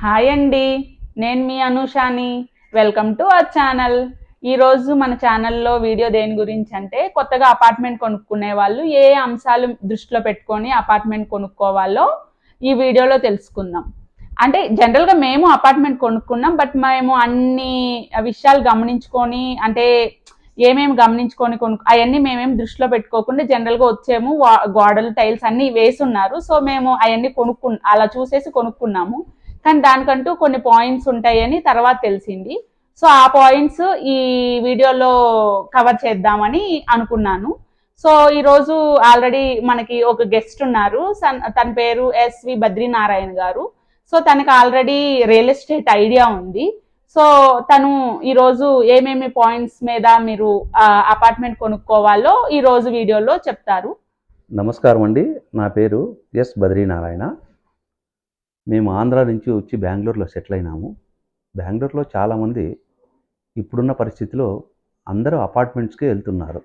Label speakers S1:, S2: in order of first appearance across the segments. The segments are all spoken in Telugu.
S1: హాయ్ అండి, నేను మీ అనూషాని. Welcome to our channel. ఈరోజు మన ఛానల్లో వీడియో దేని గురించి అంటే, కొత్తగా అపార్ట్మెంట్ కొనుక్కునే వాళ్ళు ఏ అంశాలు దృష్టిలో పెట్టుకొని అపార్ట్మెంట్ కొనుక్కోవాలో ఈ వీడియోలో తెలుసుకుందాం. అంటే జనరల్గా మేము అపార్ట్మెంట్ కొనుక్కున్నాం, బట్ మేము అన్ని విషయాలు గమనించుకొని, అంటే ఏమేమి గమనించుకొని అవన్నీ మేమేం దృష్టిలో పెట్టుకోకుండా జనరల్గా వచ్చేము. గోడలు టైల్స్ అన్ని వేసున్నారు, సో మేము అవన్నీ అలా చూసేసి కొనుక్కున్నాము. కానీ దానికంటూ కొన్ని పాయింట్స్ ఉంటాయని తర్వాత తెలిసింది. సో ఆ పాయింట్స్ ఈ వీడియోలో కవర్ చేద్దామని అనుకున్నాను. సో ఈరోజు ఆల్రెడీ మనకి ఒక గెస్ట్ ఉన్నారు. తన పేరు ఎస్వి బద్రీనారాయణ గారు. సో తనకి ఆల్రెడీ రియల్ ఎస్టేట్ ఐడియా ఉంది. సో తను ఈరోజు ఏమేమి పాయింట్స్ మీద మీరు అపార్ట్మెంట్ కొనుక్కోవాలో ఈరోజు వీడియోలో చెప్తారు.
S2: నమస్కారం అండి, నా పేరు ఎస్ బద్రీనారాయణ. మేము ఆంధ్ర నుంచి వచ్చి బెంగళూరులో సెటిల్ అయినాము. బెంగళూరులో చాలామంది ఇప్పుడున్న పరిస్థితిలో అందరూ అపార్ట్మెంట్స్కే వెళ్తున్నారు.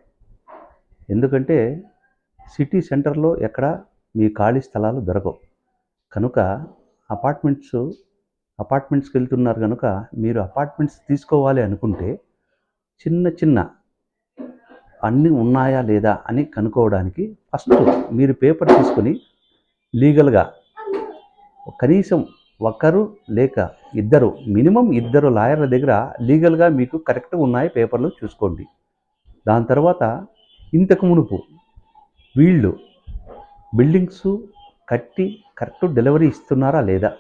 S2: ఎందుకంటే సిటీ సెంటర్లో ఎక్కడ మీ ఖాళీ స్థలాలు దొరకవు కనుక అపార్ట్మెంట్స్కి వెళ్తున్నారు. కనుక మీరు అపార్ట్మెంట్స్ తీసుకోవాలి అనుకుంటే చిన్న చిన్న అన్నీ ఉన్నాయా లేదా అని కనుక్కోవడానికి ఫస్ట్ మీరు పేపర్ తీసుకొని లీగల్గా కనీసం ఒకరు లేక ఇద్దరు, మినిమం ఇద్దరు లాయర్ల దగ్గర లీగల్గా మీకు కరెక్ట్గా ఉన్నాయి పేపర్లు చూసుకోండి. దాని తర్వాత ఇంతకు మునుపు వీళ్ళు బిల్డింగ్స్ కట్టి కరెక్ట్ డెలివరీ ఇస్తున్నారా లేదా,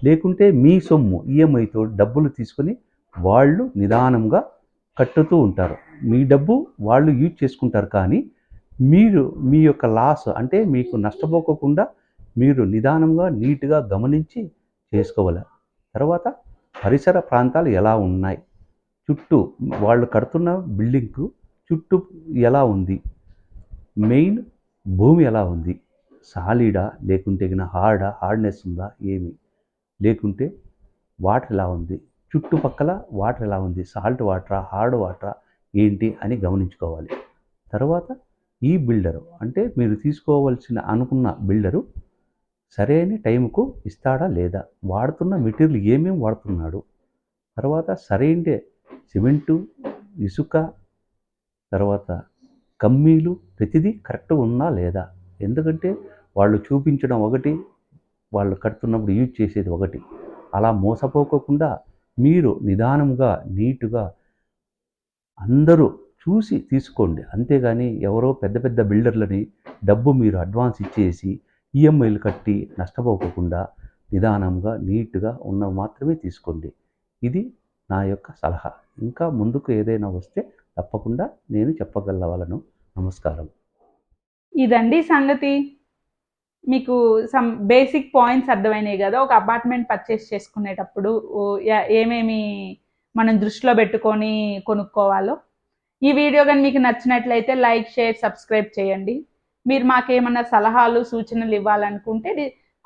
S2: లేకుంటే మీ సొమ్ము ఈఎంఐతో డబ్బులు తీసుకొని వాళ్ళు నిదానంగా కట్టుతూ ఉంటారు. మీ డబ్బు వాళ్ళు యూజ్ చేసుకుంటారు, కానీ మీరు మీ యొక్క లాస్ అంటే మీకు నష్టపోకుండా మీరు నిదానంగా నీట్గా గమనించి చేసుకోవాలి. తర్వాత పరిసర ప్రాంతాలు ఎలా ఉన్నాయి, చుట్టూ వాళ్ళు కడుతున్న బిల్డింగ్కు చుట్టూ ఎలా ఉంది, మెయిన్ భూమి ఎలా ఉంది, సాలిడా లేకుంటే హార్డ్నెస్ ఉందా, ఏమి లేకుంటే వాటర్ ఎలా ఉంది, చుట్టుపక్కల వాటర్ ఎలా ఉంది, సాల్ట్ వాటరా హార్డ్ వాటరా ఏంటి అని గమనించుకోవాలి. తర్వాత ఈ బిల్డరు అంటే మీరు తీసుకోవాల్సిన అనుకున్న బిల్డరు సరైన టైంకు ఇస్తాడా లేదా, వాడుతున్న మెటీరియల్ ఏమేమి వాడుతున్నాడు, తర్వాత సరైన సిమెంటు, ఇసుక, తర్వాత కమ్మీలు ప్రతిదీ కరెక్ట్గా ఉందా లేదా. ఎందుకంటే వాళ్ళు చూపించడం ఒకటి, వాళ్ళు కడుతున్నప్పుడు యూజ్ చేసేది ఒకటి. అలా మోసపోకుండా మీరు నిదానంగా నీట్గా అందరూ చూసి తీసుకోండి. అంతేగాని ఎవరో పెద్ద పెద్ద బిల్డర్లని డబ్బు మీరు అడ్వాన్స్ ఇచ్చేసి ఈఎంఐలు కట్టి నష్టపోకుండా నిదానంగా నీట్గా ఉన్నవి మాత్రమే తీసుకోండి. ఇది నా యొక్క సలహా. ఇంకా ముందుకు ఏదైనా వస్తే తప్పకుండా నేను చెప్పగలవాలను. నమస్కారం.
S1: ఇదండి సంగతి. మీకు సమ్ బేసిక్ పాయింట్స్ అర్థమైనాయి కదా, ఒక అపార్ట్మెంట్ పర్చేస్ చేసుకునేటప్పుడు ఏమేమి మనం దృష్టిలో పెట్టుకొని కొనుక్కోవాలో. ఈ వీడియో కానీ మీకు నచ్చినట్లయితే లైక్, షేర్, సబ్స్క్రైబ్ చేయండి. మీరు మాకేమన్నా సలహాలు, సూచనలు ఇవ్వాలనుకుంటే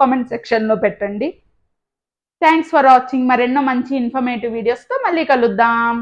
S1: కామెంట్ సెక్షన్లో పెట్టండి. Thanks for watching. మరెన్నో మంచి ఇన్ఫర్మేటివ్ వీడియోస్తో మళ్ళీ కలుద్దాం.